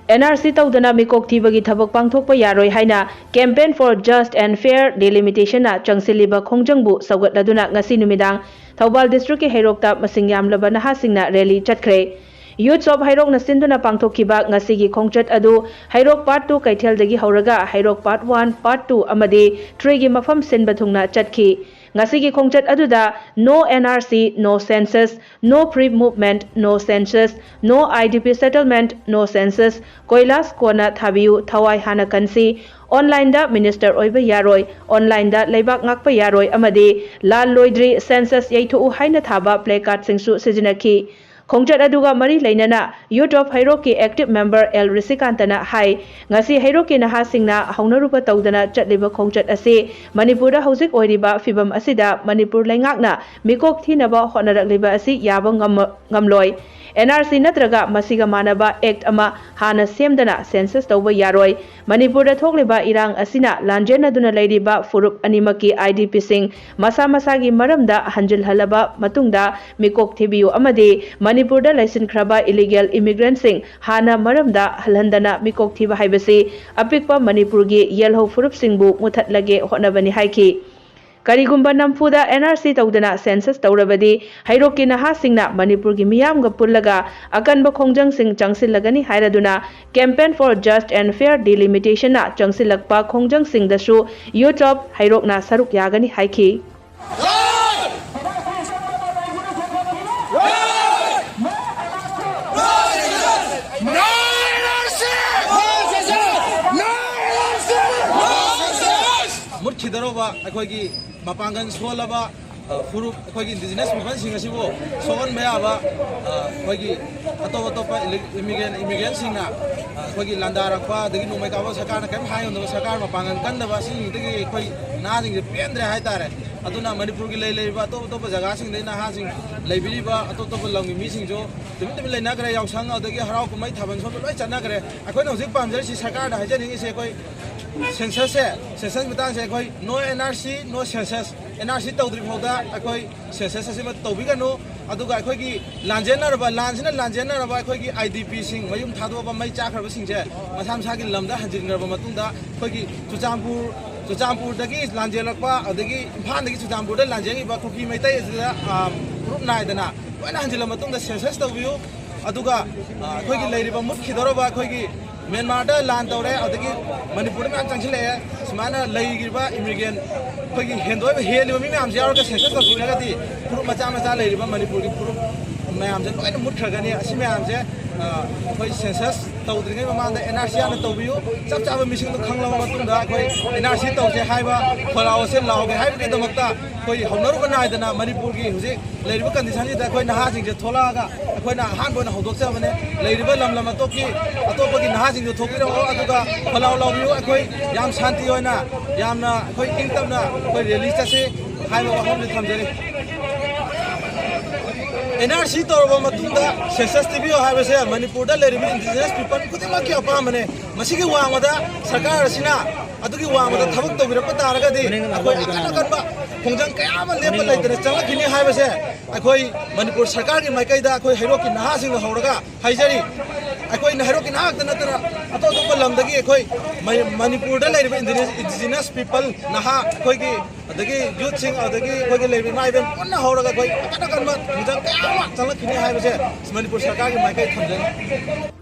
NRC तौदना मिकोक थीबगी थबक पांगथोकपा यारोय हाइना campaign for just and fair delimitation ना चंगसिलिबा खोंजंगबु सौगतलदुना ngasi नुमिदांग थौबाल डिस्ट्रिक्ट के हैरोकता मसिंग यामलबा नहासिंगना रैली चटखरे यूथ ऑफ हैरोक नसिंदुना पांगथोकिबा ngasi gi खोंगचट अदु हैरोक पार्ट 2 कैथेलदगी हौरगा हैरोक पार्ट 1 पार्ट 2 अमदि 3 gi मफम सिनबा थुंगना चटखी ngasi gi खोंगचट अदुदा no NRC no census no free movement no census no IDP settlement no census कोइलास कोना थाबियु थवाई हाना कंसी ऑनलाइन दा मिनिस्टर ओइबा यारोय ऑनलाइन दा लेबाक ngakpa यारोय अमदि लाल लोइद्री सेंसस यैथु हाइना थाबा प्ले कार्ड सिंगसु सिजनखी खोंगचट अदुगा मरी लेनना यूथ ऑफ हैरोक की एक्टिव मेंबर एल ऋषिकांतना हाई ngasi हैरोक की नहा सिंगना हौनरुपा तौदना चटलिबा खोंगचट असे मणिपुर हौजिक ओइरिबा फिबम असिदा मणिपुर लैंगाकना मिकोक थीनबा होनरकलिबा असि याबा ngamloi NRC नत्रगा मसिगा मानबा एक्ट अमा हाना सेमदना सेंसस तौबा यारोय मणिपुर दा थोकलिबा इरांग असिना लांजेनदुना लेरिबा फुरुप अनिमकी IDP सिंग मसा मसागी मरमदा हंजिल हलबा मतुंगदा मिकोक थीबियु अमदि मणिपुर दा लाइसेंसख्रबा इलीगल इमिग्रेंट सिंग हाना मरमदा हलहंदना मिकोक थीबा हाइबसी अपिकपा मणिपुर गी येलहो फुरुप सिंगबु मुथतलगे होनबनी हाइकी करीगुंबा नमफुदा NRC तौदना सेंसस तौरबदी हैरोक की नहा सिंगना मणिपुर की मियामगा पुल्लगा अकनबा खोंजंग सिंग चंगसिलगनी हाइरदुना campaign for just and fair delimitation ना चंगसिलकपा खोंजंग सिंग दसु यूथ ऑफ हैरोक ना सरुक यागनी हाइकी मुर्खिदरोबा अखोगी मपांगन सोलबा फुरुप अखोगी इंडिजिनस मुफन सिंगसिबो सोगन मयाबा अखोगी अतोप अतोप इमिग्रेंट सिंगना अखोगी लांदारकपा दगी नोमैकाबा सरकारना केम हायोनो सरकार मपांगन कंदबा सिंगदगी अखोई नाजिंग पेंद्रे हाइतारे अदुना मणिपुर की लेबा अतोप अतोप जगह सिंग देना हाजिंग लेबिरिबा अतोप अतोप लंगी मिसिंगजो तुम तुम लेनागरे यावसंग अदगी हराव कुमै थाबन सोम लोय चनागरे अखोइना हजिक पामजरी सरकार दा हाइजनिंगिसे अखोई सेंसस है सेंसस मितांग से अखोई no NRC no census NRC तौद्री फौदा अखोई सेंसस असिमा तौबिगनो अदुगा अखोई लांजेनरबा लांजेनरबा अखोई IDP सिंग मयुम थादोबा मै चाखरबा सिंगसे मसा मसागी लमदा हंजिनरबा मतुंदा अखोई चुचामपुर दगी लांजेलकपा अदगी इम्फाल चुचामपुर लांजेंगिबा कुकी मैतै ग्रुप नायदना लोना हंजिल मतुंदा सेंसस तौबियु अदुगा अखोई लेरिबा मुखिदरोबा अखोई म्यांमार लान तौरे अदगी मणिपुर में चंगसिले सुमाना लेगिबा इमिग्रेंट अखोई हेंदोय हेलिबा मी मैम यारगा सेंसस तौबिरगदी ग्रुप मचा मचा लेरिबा मणिपुर की ग्रुप मैम जे लोयन मुठखगनी असि मैम जे अखोई सेंसस तौद्रिङै ममांदा NRC आना तौबियु चप चाबा मिसिंग खंगलाबा मतुंदा अखोई NRC तौजे हाइबा खोलाओसे लाओगे हाइबके दमकता अखोई हौनरुबा नायदना मणिपुर की हुजिक लेरिबा कंडीशन जे अखोई नहाजिंग जे थोलागा अखोइना हानबोना हौदोकचबने लेरिबा लमलम अतोपकी अतोपकी नहाजिंग जो थोकिरो अदुगा खोलाओ लाबियु अखोई याम शांति होइना यामना अखोई इंगतमना अखोई रैली चसे हाइबा वहामले थमजरी NRC तौरबा मतुंदा सेंसस टिबियो हाइबसे मणिपुर दा लेरिबा इंडिजिनस पीपल खुदिमकी अपामने मसिगी वांगदा सरकार असिना अदुगी वांगदा थबक तौबिरपा तारगदी अखोई अकनबा खोंजंग कयामा लेपा लेतने चंगखिनि हाइबसे अखोई मणिपुर सरकार की माइकैदा अखोई हैरोक की नहासिंग हौरगा हाइजरी अखोई हैरोक की नाहक नतना अतोप लमदगी अखोई मणिपुर दा लेरिबा इंडिजिनस पीपल नहा अखोई की अदगी यूथ सिंग अदगी अखोई लेरिबा माइबेन पुन्ना हौरगा अखोई अकनबा खोंजंग कयामा चंगखिनि हाइबसे मणिपुर सरकार की माइकै थमजन